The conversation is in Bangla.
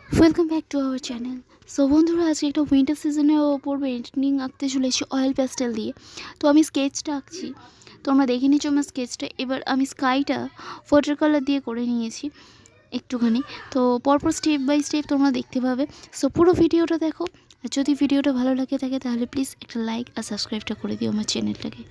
Welcome back to our channel. So বন্ধুরা, আজকে একটা উইন্টার সিজনের ওপর পেন্টিং আঁকতে চলেছি অয়েল প্যাস্টেল দিয়ে। তো আমি স্কেচটা আঁকছি, তোমরা দেখে নিচ্ছ আমার স্কেচটা। এবার আমি স্কাইটা ওয়াটার কালার দিয়ে করে নিয়েছি একটুখানি। তো পরপর স্টেপ বাই স্টেপ তোমরা দেখতে পাবে। সো পুরো ভিডিওটা দেখো, আর যদি ভিডিওটা ভালো লাগে থাকে তাহলে প্লিজ একটা লাইক আর সাবস্ক্রাইবটা করে দিও আমার চ্যানেলটাকে।